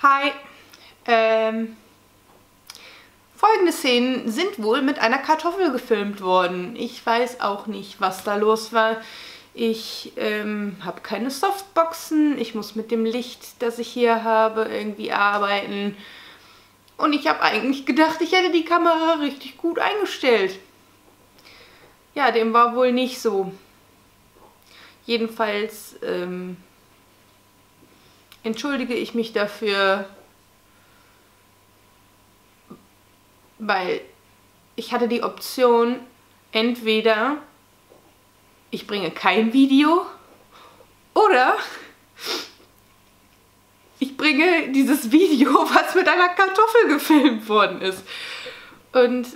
Hi, folgende Szenen sind wohl mit einer Kartoffel gefilmt worden. Ich weiß auch nicht, was da los war. Ich habe keine Softboxen, ich muss mit dem Licht, das ich hier habe, irgendwie arbeiten. Und ich habe eigentlich gedacht, ich hätte die Kamera richtig gut eingestellt. Ja, dem war wohl nicht so. Jedenfalls entschuldige ich mich dafür, weil ich hatte die Option, entweder ich bringe kein Video oder ich bringe dieses Video, was mit einer Kartoffel gefilmt worden ist. Und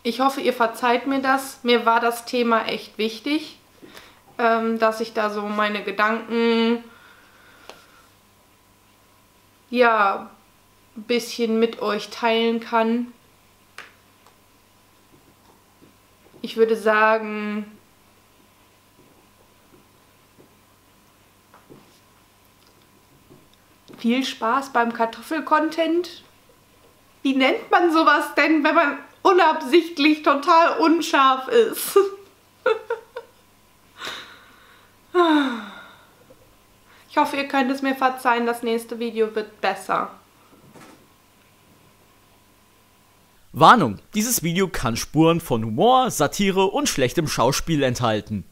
ich hoffe, ihr verzeiht mir das. Mir war das Thema echt wichtig, dass ich da so meine Gedanken ja ein bisschen mit euch teilen kann. Ich würde sagen, viel Spaß beim Kartoffel-Content. Wie nennt man sowas denn, wenn man unabsichtlich total unscharf ist? Ich hoffe, ihr könnt es mir verzeihen, das nächste Video wird besser. Warnung, dieses Video kann Spuren von Humor, Satire und schlechtem Schauspiel enthalten.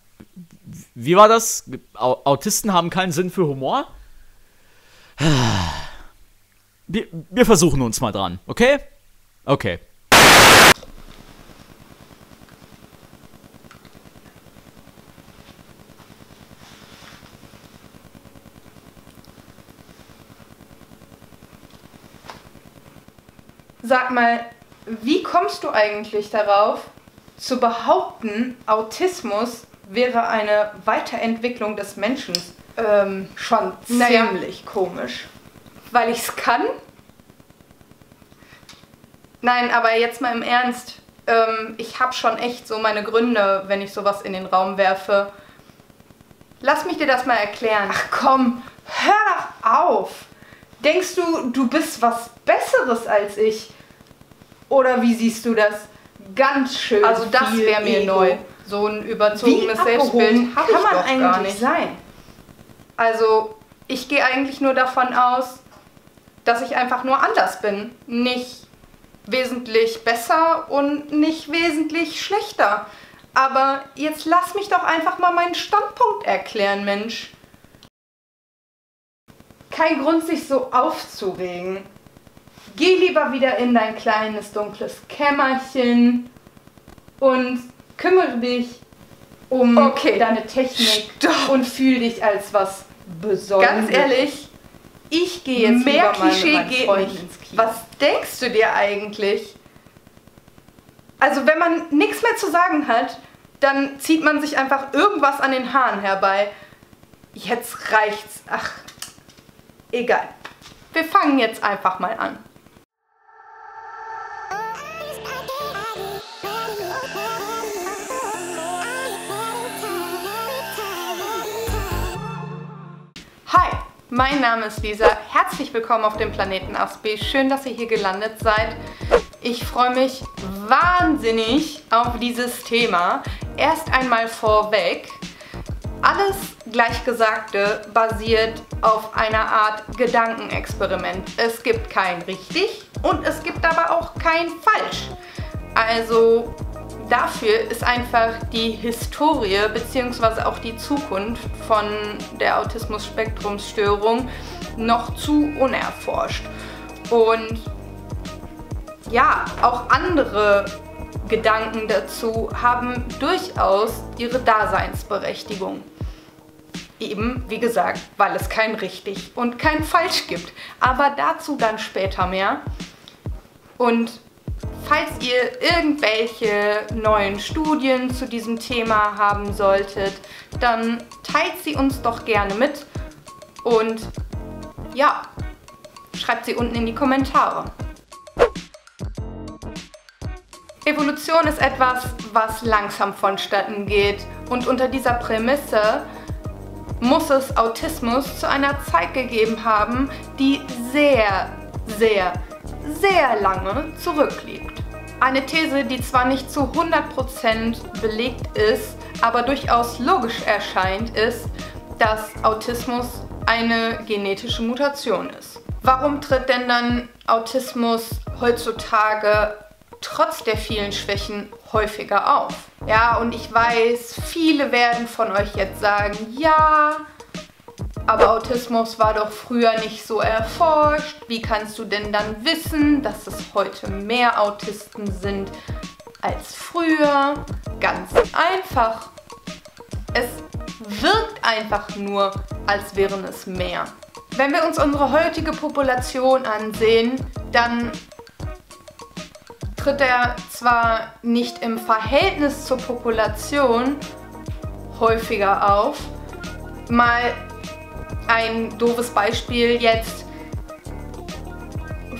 Wie war das? Autisten haben keinen Sinn für Humor? Wir versuchen uns mal dran, okay? Okay. Sag mal, wie kommst du eigentlich darauf, zu behaupten, Autismus wäre eine Weiterentwicklung des Menschen? Schon ziemlich komisch. Weil ich es kann? Nein, aber jetzt mal im Ernst. Ich habe schon echt so meine Gründe, wenn ich sowas in den Raum werfe. Lass mich dir das mal erklären. Ach komm, hör doch auf! Denkst du, du bist was Besseres als ich? Oder wie siehst du das? Ganz schön. Also das wäre mir neu. So ein überzogenes Selbstbild kann man eigentlich gar nicht sein. Also ich gehe eigentlich nur davon aus, dass ich einfach nur anders bin. Nicht wesentlich besser und nicht wesentlich schlechter. Aber jetzt lass mich doch einfach mal meinen Standpunkt erklären, Mensch. Kein Grund, sich so aufzuregen. Geh lieber wieder in dein kleines, dunkles Kämmerchen und kümmere dich um deine Technik und fühl dich als was Besonderes. Ganz ehrlich, ich gehe jetzt mehr Klischee mit meinen Freunden ins Kino. Was denkst du dir eigentlich? Also wenn man nichts mehr zu sagen hat, dann zieht man sich einfach irgendwas an den Haaren herbei. Jetzt reicht's. Ach, egal. Wir fangen jetzt einfach mal an. Hi, mein Name ist Lisa. Herzlich willkommen auf dem Planeten Aspi. Schön, dass ihr hier gelandet seid. Ich freue mich wahnsinnig auf dieses Thema. Erst einmal vorweg. Alles Gleichgesagte basiert auf einer Art Gedankenexperiment. Es gibt kein richtig und es gibt aber auch kein falsch. Also dafür ist einfach die Historie bzw. auch die Zukunft von der Autismus-Spektrumsstörung noch zu unerforscht. Und ja, auch andere Gedanken dazu haben durchaus ihre Daseinsberechtigung. Eben, wie gesagt, weil es kein richtig und kein falsch gibt. Aber dazu dann später mehr. Und falls ihr irgendwelche neuen Studien zu diesem Thema haben solltet, dann teilt sie uns doch gerne mit. Und ja, schreibt sie unten in die Kommentare. Evolution ist etwas, was langsam vonstatten geht. Und unter dieser Prämisse muss es Autismus zu einer Zeit gegeben haben, die sehr, sehr, sehr lange zurückliegt. Eine These, die zwar nicht zu 100% belegt ist, aber durchaus logisch erscheint, ist, dass Autismus eine genetische Mutation ist. Warum tritt denn dann Autismus heutzutage trotz der vielen Schwächen häufiger auf? Ja, und ich weiß, viele werden von euch jetzt sagen, ja, aber Autismus war doch früher nicht so erforscht. Wie kannst du denn dann wissen, dass es heute mehr Autisten sind als früher? Ganz einfach. Es wirkt einfach nur, als wären es mehr. Wenn wir uns unsere heutige Population ansehen, dann tritt er zwar nicht im Verhältnis zur Population häufiger auf. Mal ein doofes Beispiel jetzt.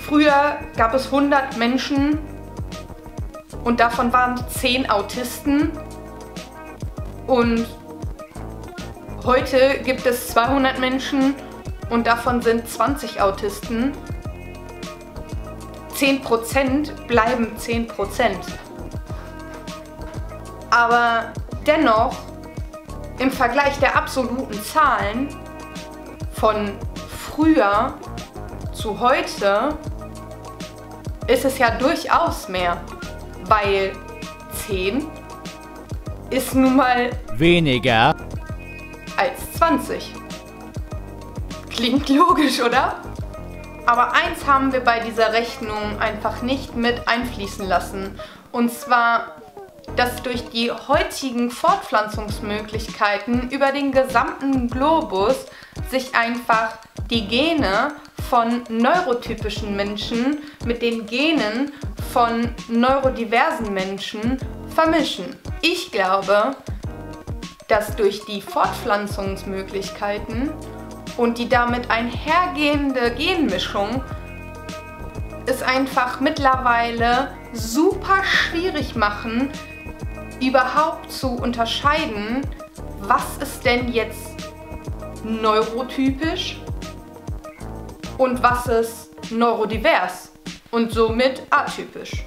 Früher gab es 100 Menschen und davon waren 10 Autisten. Und heute gibt es 200 Menschen und davon sind 20 Autisten. 10% bleiben 10%. Aber dennoch, im Vergleich der absoluten Zahlen von früher zu heute, ist es ja durchaus mehr, weil 10 ist nun mal weniger als 20. Klingt logisch, oder? Aber eins haben wir bei dieser Rechnung einfach nicht mit einfließen lassen. Und zwar, dass durch die heutigen Fortpflanzungsmöglichkeiten über den gesamten Globus sich einfach die Gene von neurotypischen Menschen mit den Genen von neurodiversen Menschen vermischen. Ich glaube, dass durch die Fortpflanzungsmöglichkeiten und die damit einhergehende Genmischung es einfach mittlerweile super schwierig machen, überhaupt zu unterscheiden, was ist denn jetzt neurotypisch und was ist neurodivers und somit atypisch.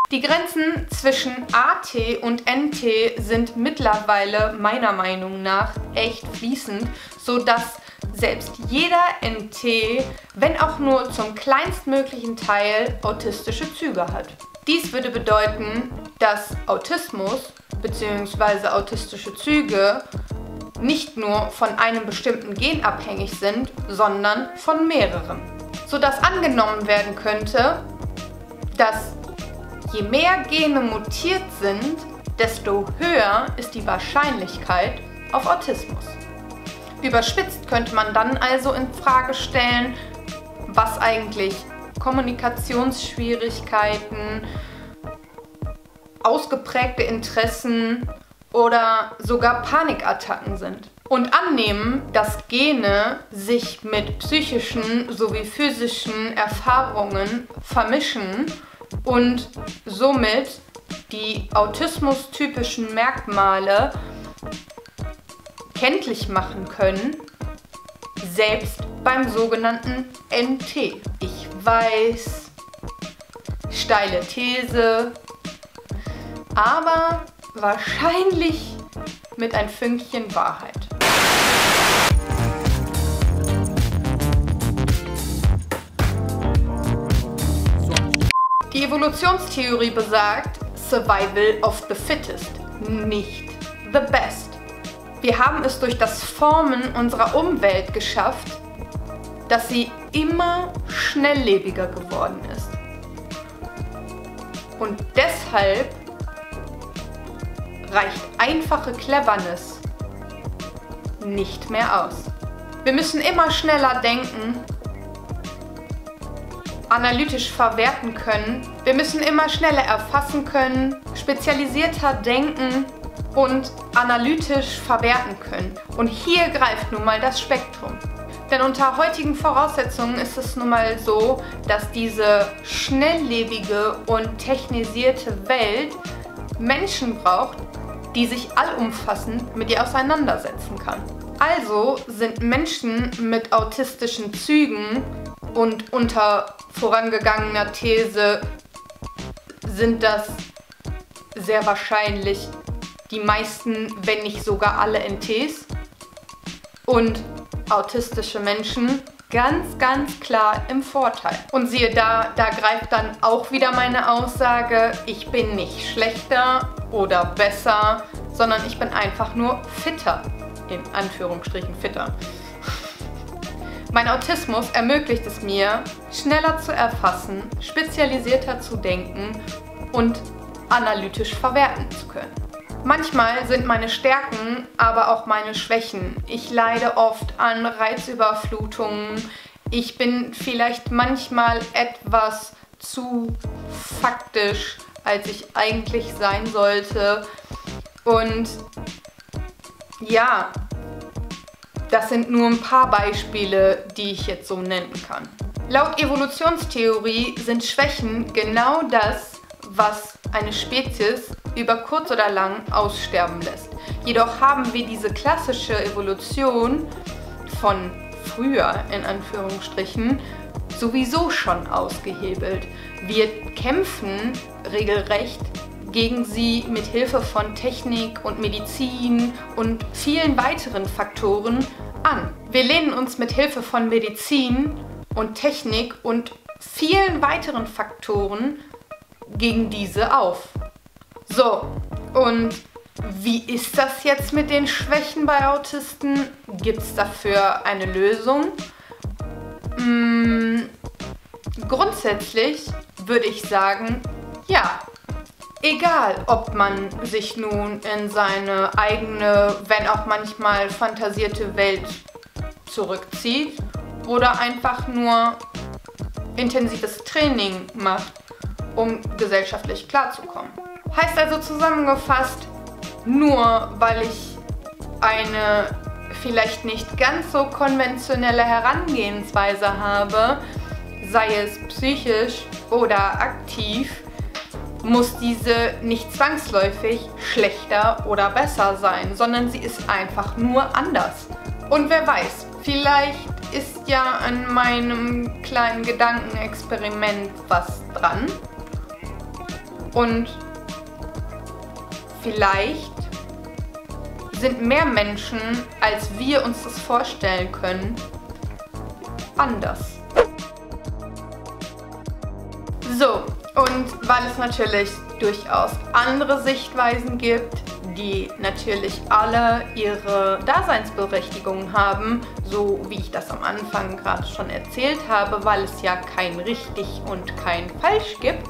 Die Grenzen zwischen AT und NT sind mittlerweile meiner Meinung nach echt fließend, sodass selbst jeder NT, wenn auch nur zum kleinstmöglichen Teil, autistische Züge hat. Dies würde bedeuten, dass Autismus bzw. autistische Züge nicht nur von einem bestimmten Gen abhängig sind, sondern von mehreren. Sodass angenommen werden könnte, dass je mehr Gene mutiert sind, desto höher ist die Wahrscheinlichkeit auf Autismus. Überspitzt könnte man dann also in Frage stellen, was eigentlich Kommunikationsschwierigkeiten, ausgeprägte Interessen oder sogar Panikattacken sind. Und annehmen, dass Gene sich mit psychischen sowie physischen Erfahrungen vermischen und somit die autismus-typischen Merkmale kenntlich machen können, selbst beim sogenannten NT. Ich weiß, steile These, aber wahrscheinlich mit ein Fünkchen Wahrheit. Die Evolutionstheorie besagt, Survival of the Fittest, nicht the best. Wir haben es durch das Formen unserer Umwelt geschafft, dass sie immer schnelllebiger geworden ist. Und deshalb reicht einfache Cleverness nicht mehr aus. Wir müssen immer schneller denken, analytisch verwerten können. Wir müssen immer schneller erfassen können, spezialisierter denken und analytisch verwerten können. Und hier greift nun mal das Spektrum. Denn unter heutigen Voraussetzungen ist es nun mal so, dass diese schnelllebige und technisierte Welt Menschen braucht, die sich allumfassend mit ihr auseinandersetzen kann. Also sind Menschen mit autistischen Zügen und unter vorangegangener These sind das sehr wahrscheinlich die meisten, wenn nicht sogar alle NTs. Und autistische Menschen ganz, ganz klar im Vorteil. Und siehe da, da greift dann auch wieder meine Aussage, ich bin nicht schlechter oder besser, sondern ich bin einfach nur fitter. In Anführungsstrichen fitter. Mein Autismus ermöglicht es mir, schneller zu erfassen, spezialisierter zu denken und analytisch verwerten zu können. Manchmal sind meine Stärken aber auch meine Schwächen. Ich leide oft an Reizüberflutungen. Ich bin vielleicht manchmal etwas zu faktisch, als ich eigentlich sein sollte. Und ja, das sind nur ein paar Beispiele, die ich jetzt so nennen kann. Laut Evolutionstheorie sind Schwächen genau das, was eine Spezies über kurz oder lang aussterben lässt. Jedoch haben wir diese klassische Evolution von früher, in Anführungsstrichen, sowieso schon ausgehebelt. Wir kämpfen regelrecht gegen sie mit Hilfe von Technik und Medizin und vielen weiteren Faktoren an. Wir lehnen uns mit Hilfe von Medizin und Technik und vielen weiteren Faktoren gegen diese auf. So, und wie ist das jetzt mit den Schwächen bei Autisten? Gibt es dafür eine Lösung? Grundsätzlich würde ich sagen, ja. Egal, ob man sich nun in seine eigene, wenn auch manchmal fantasierte Welt zurückzieht oder einfach nur intensives Training macht, um gesellschaftlich klarzukommen. Heißt also zusammengefasst, nur weil ich eine vielleicht nicht ganz so konventionelle Herangehensweise habe, sei es psychisch oder aktiv, muss diese nicht zwangsläufig schlechter oder besser sein, sondern sie ist einfach nur anders. Und wer weiß, vielleicht ist ja an meinem kleinen Gedankenexperiment was dran. Und vielleicht sind mehr Menschen, als wir uns das vorstellen können, anders. So, und weil es natürlich durchaus andere Sichtweisen gibt, die natürlich alle ihre Daseinsberechtigung haben, so wie ich das am Anfang gerade schon erzählt habe, weil es ja kein richtig und kein falsch gibt,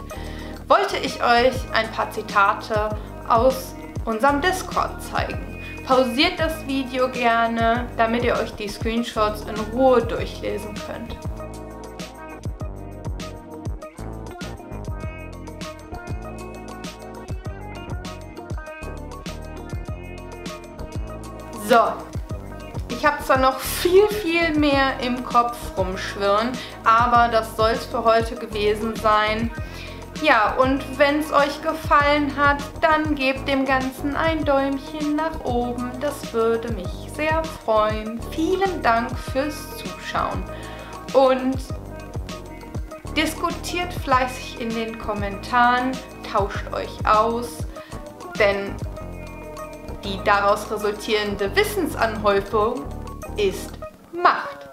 wollte ich euch ein paar Zitate aus unserem Discord zeigen. Pausiert das Video gerne, damit ihr euch die Screenshots in Ruhe durchlesen könnt. So, ich habe zwar noch viel mehr im Kopf rumschwirren, aber das soll es für heute gewesen sein. Ja, und wenn es euch gefallen hat, dann gebt dem Ganzen ein Däumchen nach oben. Das würde mich sehr freuen. Vielen Dank fürs Zuschauen und diskutiert fleißig in den Kommentaren, tauscht euch aus, denn die daraus resultierende Wissensanhäufung ist Macht.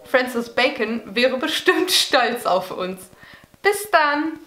Francis Bacon wäre bestimmt stolz auf uns. Bis dann!